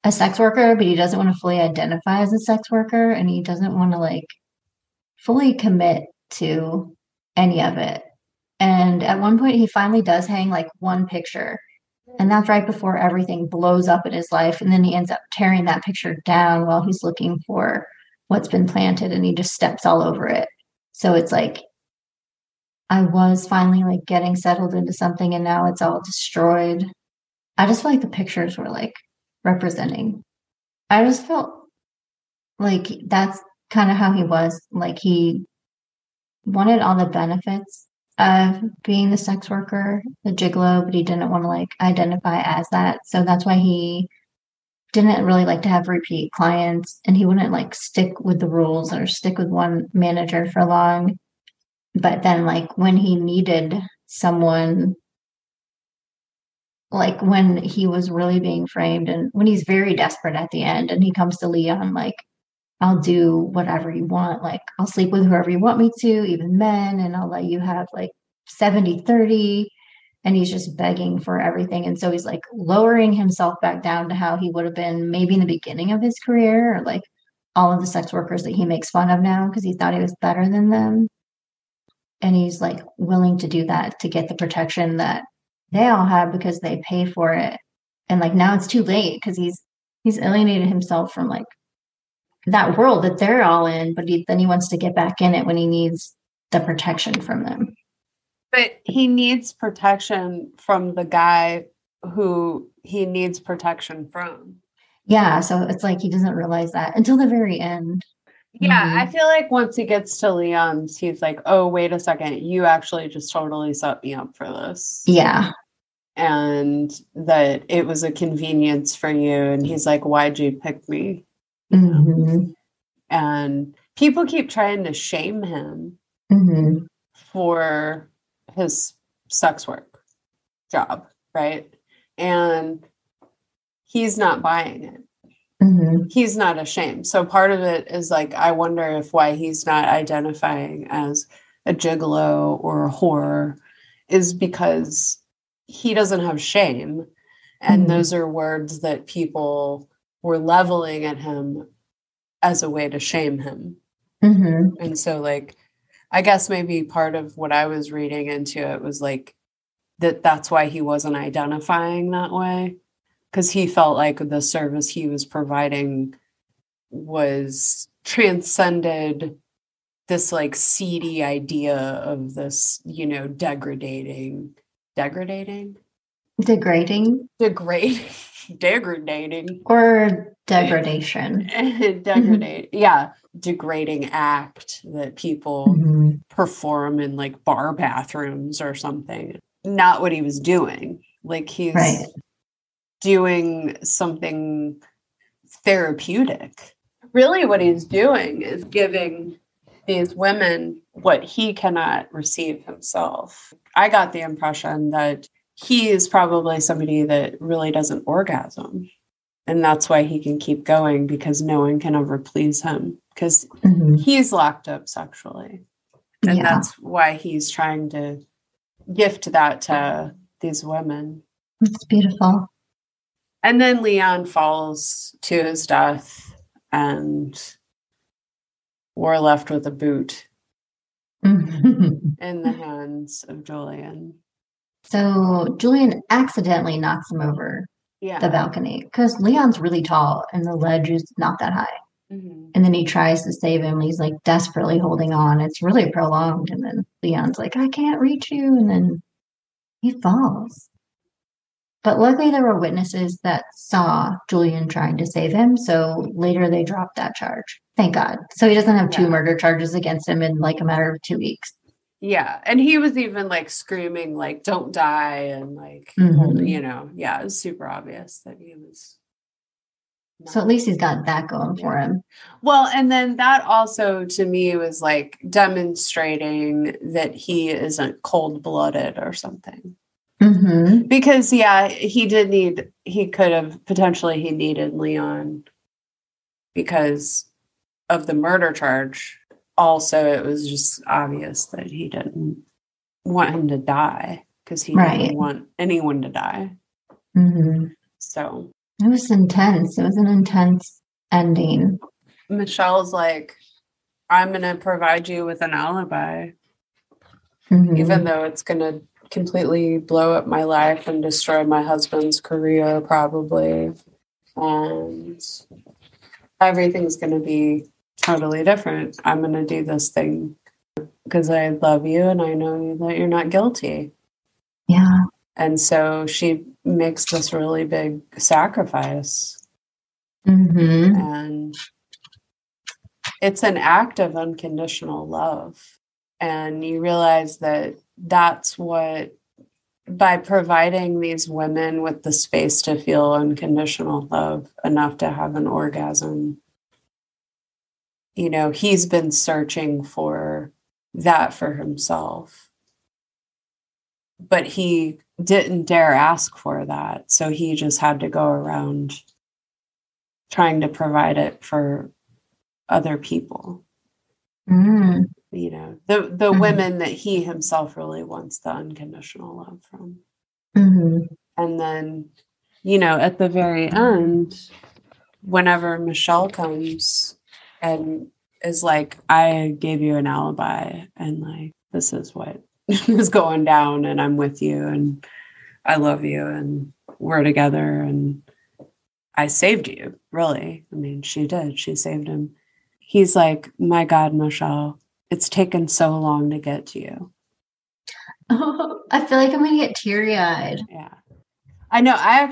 a sex worker, but he doesn't want to fully identify as a sex worker and he doesn't want to like fully commit to any of it. And at one point, he finally does hang like one picture. And that's right before everything blows up in his life. And then he ends up tearing that picture down while he's looking for what's been planted and he just steps all over it. So it's like, I was finally like getting settled into something and now it's all destroyed. I just feel like the pictures were like representing. I just felt like that's kind of how he was. Like he wanted all the benefits of being the sex worker, the gigolo, but he didn't want to like identify as that. So that's why he didn't really like to have repeat clients and he wouldn't like stick with the rules or stick with one manager for long. But then like when he needed someone, like when he was really being framed and when he's very desperate at the end and he comes to Leon, like, I'll do whatever you want. Like, I'll sleep with whoever you want me to, even men, and I'll let you have like 70-30. And he's just begging for everything. And so he's like lowering himself back down to how he would have been maybe in the beginning of his career, or like all of the sex workers that he makes fun of now because he thought he was better than them. And he's like willing to do that to get the protection that they all have because they pay for it. And like now it's too late because he's alienated himself from like that world that they're all in, but then he wants to get back in it when he needs the protection from them. But he needs protection from the guy who he needs protection from. Yeah, so it's like he doesn't realize that until the very end. Yeah, I feel like once he gets to Leon's, he's like, oh, wait a second. You actually just totally set me up for this. Yeah. And that it was a convenience for you. And he's like, why'd you pick me? And people keep trying to shame him for his sex work job, right? And he's not buying it. He's not ashamed. So part of it is like, I wonder if why he's not identifying as a gigolo or a whore is because he doesn't have shame. And those are words that people were leveling at him as a way to shame him. And so like, I guess maybe part of what I was reading into it was like that's why he wasn't identifying that way. Because he felt like the service he was providing was transcended this like seedy idea of this, degrading, Degrading or degradation. Degrading act that people perform in like bar bathrooms or something. Not what he was doing. Like he's doing something therapeutic. Really what he's doing is giving these women what he cannot receive himself. I got the impression that he is probably somebody that really doesn't orgasm. And that's why he can keep going, because no one can ever please him, because he's locked up sexually. And that's why he's trying to gift that to these women. It's beautiful. And then Leon falls to his death, and we're left with a boot in the hands of Julian. So Julian accidentally knocks him over the balcony because Leon's really tall and the ledge is not that high. And then he tries to save him. He's like desperately holding on. It's really prolonged. And then Leon's like, I can't reach you. And then he falls. But luckily there were witnesses that saw Julian trying to save him. So later they dropped that charge. Thank God. So he doesn't have 2 murder charges against him in like a matter of 2 weeks. Yeah. And he was even like screaming, like, don't die. And like, it was super obvious that he was. So at least he's got that going for him. Well, and then that also to me was like demonstrating that he isn't cold-blooded or something. Because he needed Leon because of the murder charge. Also, it was just obvious that he didn't want him to die, because he didn't want anyone to die. So it was intense. It was an intense ending. Michelle's like, I'm going to provide you with an alibi, even though it's going to completely blow up my life and destroy my husband's career, probably. And everything's going to be totally different. I'm going to do this thing because I love you and I know that you're not guilty. Yeah. And so she makes this really big sacrifice. And it's an act of unconditional love. And you realize that that's what, by providing these women with the space to feel unconditional love enough to have an orgasm, he's been searching for that for himself. But he didn't dare ask for that. So he just had to go around trying to provide it for other people. The women that he himself really wants the unconditional love from. And then, at the very end, whenever Michelle comes and is like, I gave you an alibi, and like, this is what is going down, and I'm with you, and I love you, and we're together, and I saved you, really. I mean, she did. She saved him. He's like, my God, Michelle, it's taken so long to get to you. Oh, I feel like I'm going to get teary-eyed. Yeah. I know. I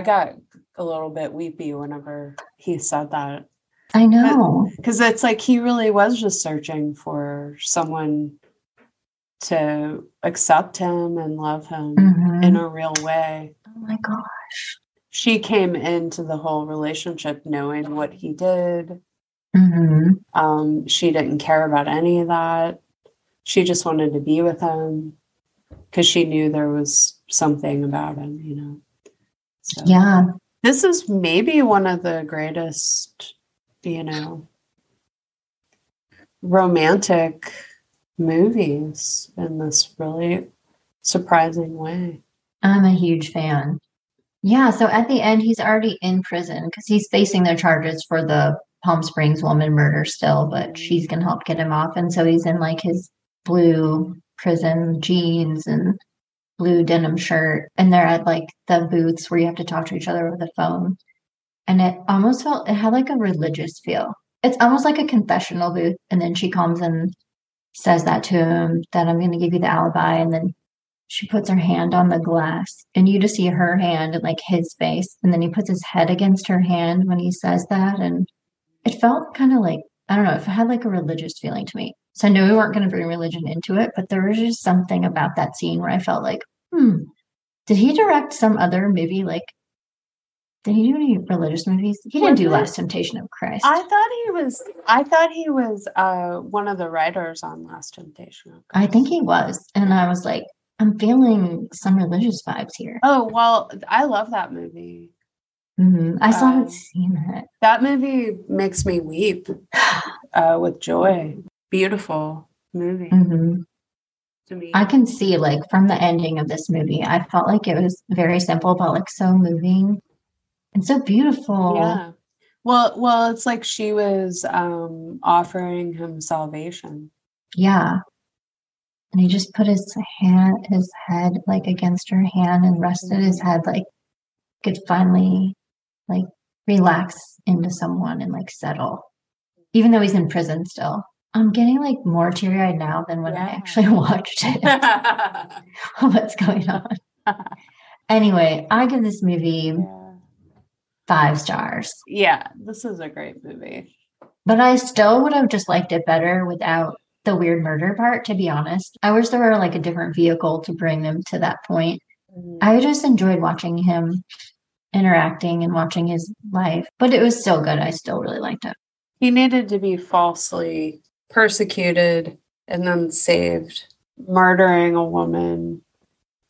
got a little bit weepy whenever he said that. I know. Because it's like he really was just searching for someone to accept him and love him in a real way. Oh my gosh. She came into the whole relationship knowing what he did. She didn't care about any of that. She just wanted to be with him because she knew there was something about him, So, yeah. This is maybe one of the greatest, romantic movies in this really surprising way. I'm a huge fan. Yeah, so at the end, he's already in prison because he's facing the charges for the Palm Springs woman murder still, but she's going to help get him off. And so he's in like his blue prison jeans and blue denim shirt. And they're at like the booths where you have to talk to each other over the phone. And it had like a religious feel. It's almost like a confessional booth. And then she comes and says that to him, that I'm going to give you the alibi. And then she puts her hand on the glass and you just see her hand and like his face. And then he puts his head against her hand when he says that. And it felt kind of like, I don't know, if it had like a religious feeling to me. So I knew we weren't going to bring religion into it, but there was just something about that scene where I felt like, did he direct some other movie? Like, did he do any religious movies? He didn't do Last Temptation of Christ. I thought he was one of the writers on Last Temptation of Christ. I think he was. And I was like, I'm feeling some religious vibes here. Oh, well, I love that movie. I still haven't seen it. That movie makes me weep with joy. Beautiful movie to me. I can see, like, from the ending of this movie, I felt like it was very simple, but like so moving and so beautiful. Yeah. Well, it's like she was offering him salvation. Yeah. And he just put his head like against her hand and rested his head, like could finally like relax into someone and like settle, even though he's in prison still. I'm getting like more teary eyed now than when I actually watched it. What's going on? Anyway, I give this movie 5 stars. Yeah, this is a great movie. But I still would have just liked it better without the weird murder part, to be honest. I wish there were like a different vehicle to bring them to that point. I just enjoyed watching him interacting and watching his life, but it was still good. I still really liked it. He needed to be falsely persecuted and then saved. Murdering a woman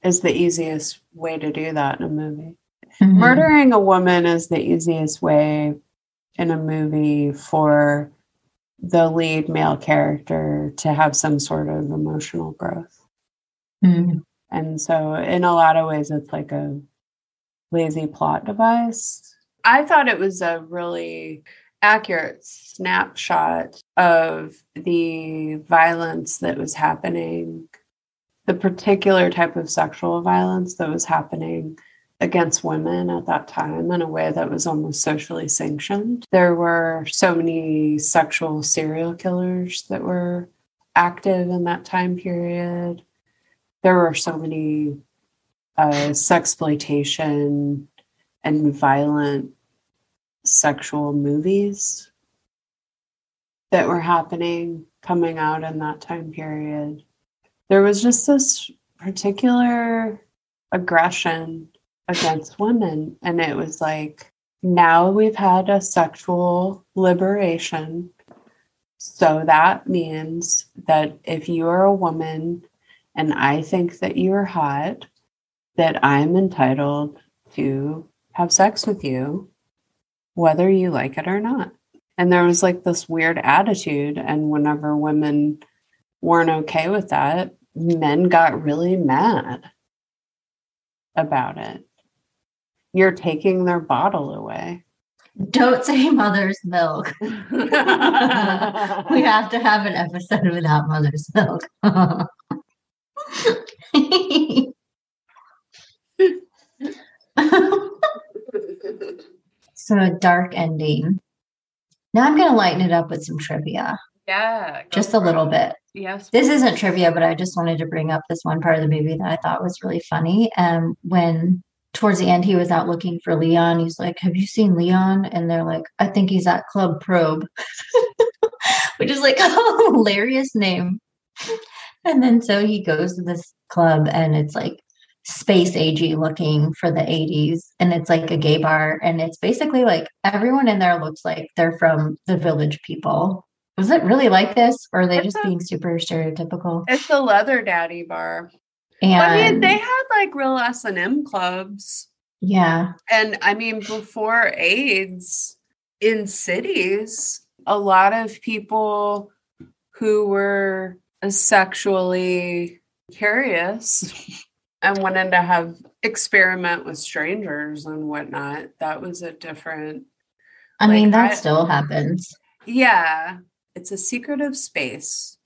is the easiest way to do that in a movie. Murdering a woman is the easiest way in a movie for the lead male character to have some sort of emotional growth. And so in a lot of ways, it's like a lazy plot device. I thought it was a really accurate snapshot of the violence that was happening, the particular type of sexual violence that was happening against women at that time in a way that was almost socially sanctioned. There were so many sexual serial killers that were active in that time period. There were so many sexploitation and violent sexual movies that were happening, coming out in that time period. There was just this particular aggression against women. And it was like, now we've had a sexual liberation. So that means that if you are a woman and I think that you're hot, that I'm entitled to have sex with you, whether you like it or not. And there was like this weird attitude. And whenever women weren't okay with that, men got really mad about it. You're taking their bottle away. Don't say mother's milk. We have to have an episode without mother's milk. So a dark ending. Now I'm going to lighten it up with some trivia. Yeah. Just a little bit. Yes. This isn't trivia, but I just wanted to bring up this one part of the movie that I thought was really funny. When towards the end he was out looking for Leon, he's like, "Have you seen Leon?" And they're like, "I think he's at Club Probe," which is like a hilarious name. And then so he goes to this club and it's like space agey looking for the 80s. And it's like a gay bar. And it's basically like everyone in there looks like they're from the Village People. Was it really like this? Or are they just being super stereotypical? It's a leather daddy bar. And I mean, they had like real S&M clubs. Yeah. And I mean, before AIDS in cities, a lot of people who were sexually curious and wanted to have experiment with strangers and whatnot, that was a different. I mean, that still happens. Yeah. It's a secretive space.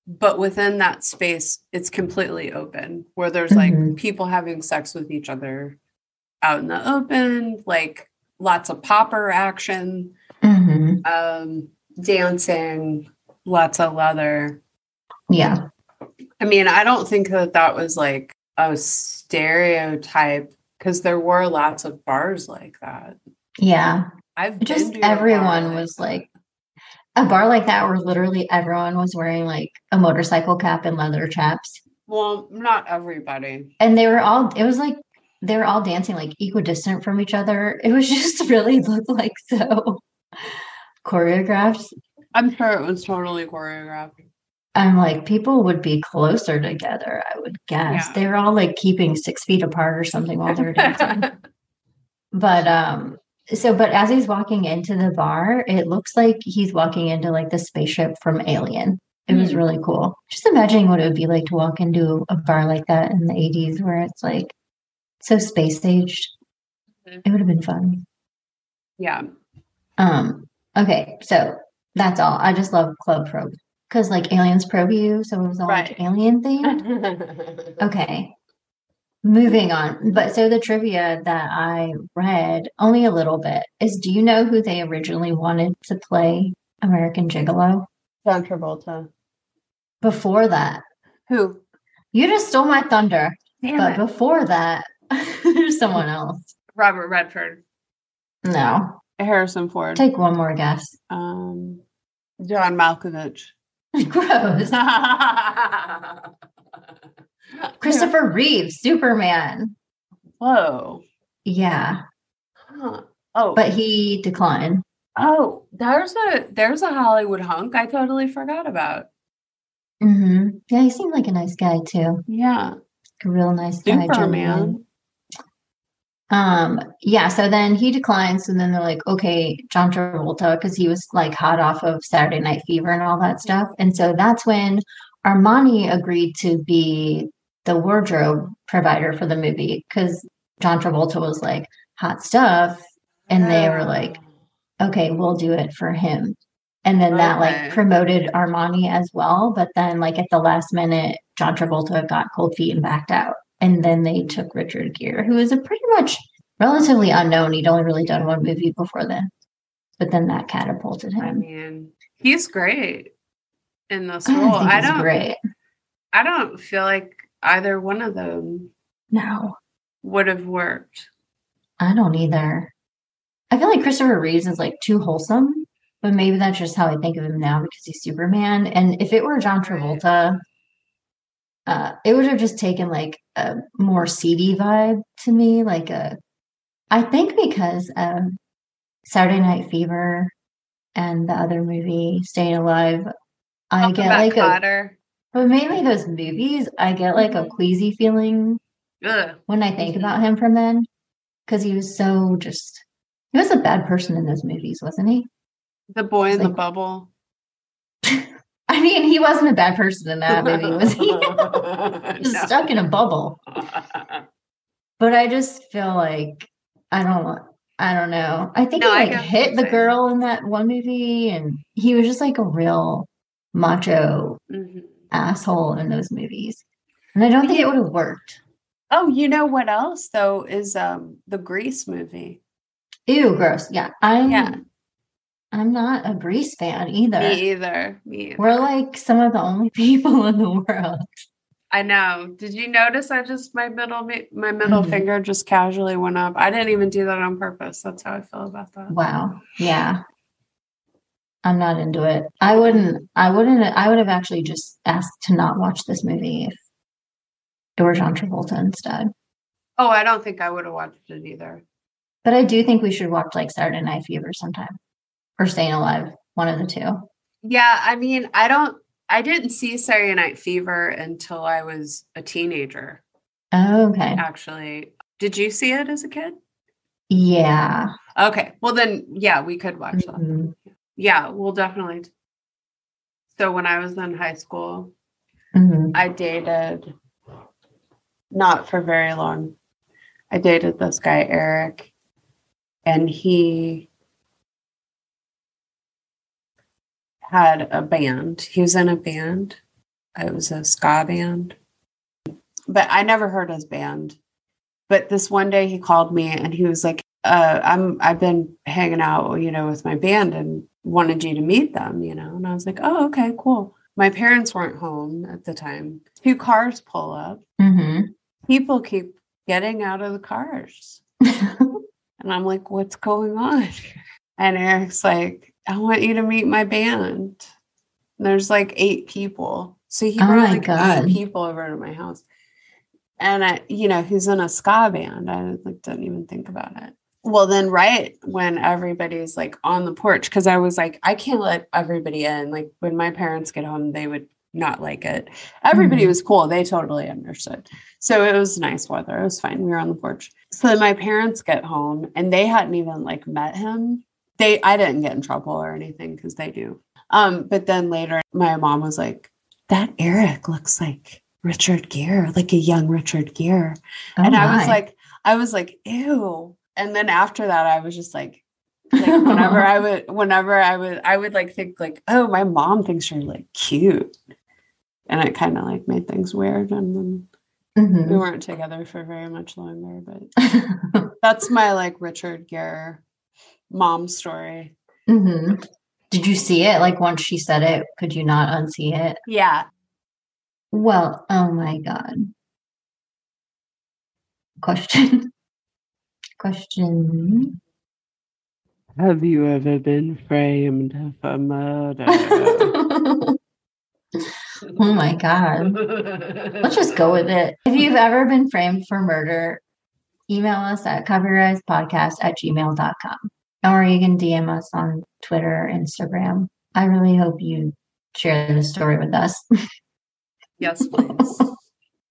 But within that space, it's completely open, where there's like people having sex with each other out in the open, like lots of popper action, dancing, lots of leather. Yeah. I mean, I don't think that was like a stereotype, because there were lots of bars like that. Yeah. I've just everyone was like a bar like that where literally everyone was wearing like a motorcycle cap and leather chaps. Well, not everybody. And they were all dancing like equidistant from each other. It was just really looked like so choreographed. I'm sure it was totally choreographed. I'm like, people would be closer together, I would guess. Yeah. They were all like keeping 6 feet apart or something while they were dancing. But but as he's walking into the bar, it looks like he's walking into like the spaceship from Alien. It was really cool. Just imagining what it would be like to walk into a bar like that in the 80s where it's like so space aged. It would have been fun. Yeah. Okay, so that's all. I just love Club Probe because like aliens probe you, so it was all like alien themed. Okay, moving on. But so the trivia that I read only a little bit is, do you know who they originally wanted to play American Gigolo? John Travolta. Before that, Who? you just stole my thunder. Damn But it. before that, there's someone else. Robert Redford. No. Harrison Ford. Take one more guess. John Malkovich. Gross. Christopher Reeve, Superman. Whoa. Yeah. Huh. Oh. But he declined. Oh, there's a Hollywood hunk I totally forgot about. Mm-hmm. Yeah, he seemed like a nice guy too. Yeah. A real nice guy. Superman. Yeah, so then he declines, and then they're like, okay, John Travolta, because he was like hot off of Saturday Night Fever and all that stuff. And so that's when Armani agreed to be the wardrobe provider for the movie because John Travolta was like hot stuff, and they were like, okay, we'll do it for him. And then that like promoted Armani as well. But then like at the last minute, John Travolta got cold feet and backed out. And then they took Richard Gere, who is a pretty much relatively unknown. He'd only really done one movie before then. But then that catapulted him. I mean, he's great in this role. I think he's great. I don't feel like either one of them would have worked. I don't either. I feel like Christopher Reeves is like too wholesome, but maybe that's just how I think of him now because he's Superman. And if it were John Travolta, it would have just taken like a more seedy vibe to me. I think because Saturday Night Fever and the other movie, Staying Alive, I get like but mainly those movies, I get like a queasy feeling when I think about him from then. Because he was he was a bad person in those movies, wasn't he? The boy in the bubble. I mean, he wasn't a bad person in that movie, was he? Just stuck in a bubble. But I just feel like I don't know. I think he like hit the girl in that one movie, and he was just like a real macho asshole in those movies. And I don't think it would have worked. Oh, you know what else though is the Grease movie. Ew, gross. Yeah. I'm not a Grease fan either. Me either. We're like some of the only people in the world. I know. Did you notice my middle finger just casually went up? I didn't even do that on purpose. That's how I feel about that. Wow. Yeah. I'm not into it. I would have actually just asked to not watch this movie if it were John Travolta instead. Oh, I don't think I would have watched it either. But I do think we should watch like Saturday Night Fever sometime. Or Staying Alive, one of the two. Yeah, I mean, I didn't see Saturday Night Fever until I was a teenager. Oh, okay. Actually, did you see it as a kid? Yeah. Okay. Well, then, yeah, we could watch that. Yeah, we'll definitely. So when I was in high school, I dated, not for very long, I dated this guy, Eric, and he had a band. He was in a band. It was a ska band. But I never heard his band. But this one day he called me and he was like, I've been hanging out, with my band and wanted you to meet them, And I was like, oh, okay, cool. My parents weren't home at the time. 2 cars pull up. People keep getting out of the cars. And I'm like, what's going on? And Eric's like, I want you to meet my band. And there's like 8 people. So he brought 8 people over to my house. And he's in a ska band. I didn't even think about it. Well, then right when everybody's like on the porch, because I was like, I can't let everybody in. Like when my parents get home, they would not like it. Everybody was cool. They totally understood. So it was nice weather. It was fine. We were on the porch. So then my parents get home and they hadn't even like met him. I didn't get in trouble or anything because they do. But then later my mom was like, that Eric looks like Richard Gere, like a young Richard Gere. Oh, and my. I was like, ew. And then after that, I was just like whenever I would like think like, oh, my mom thinks you're like cute. And it kind of like made things weird. And then we weren't together for very much longer, but that's my like Richard Gere mom story. Did you see it? Like once she said it, could you not unsee it? Yeah. Well, oh my God. Question. Have you ever been framed for murder? Oh my God. Let's just go with it. If you've ever been framed for murder, email us at coveryoureyes.podcast@gmail.com. Or you can DM us on Twitter or Instagram. I really hope you share this story with us. Yes, please.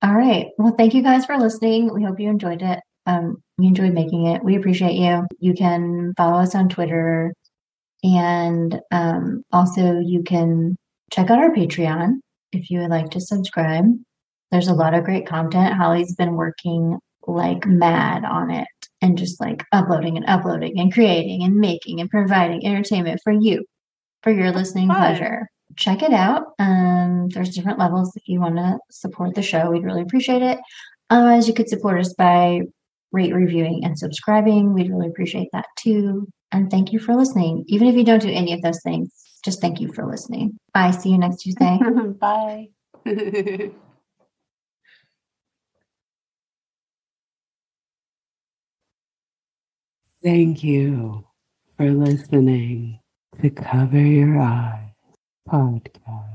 All right. Well, thank you guys for listening. We hope you enjoyed it. We enjoyed making it. We appreciate you. You can follow us on Twitter. And also you can check out our Patreon if you would like to subscribe. There's a lot of great content. Holly's been working like mad on it and just like uploading and creating and making and providing entertainment for you, for your listening pleasure. Check it out. There's different levels if you want to support the show. We'd really appreciate it. Otherwise, you could support us by rate, reviewing, and subscribing. We'd really appreciate that too. And thank you for listening. Even if you don't do any of those things, just thank you for listening. Bye. See you next Tuesday. Bye. Thank you for listening to Cover Your Eyes podcast.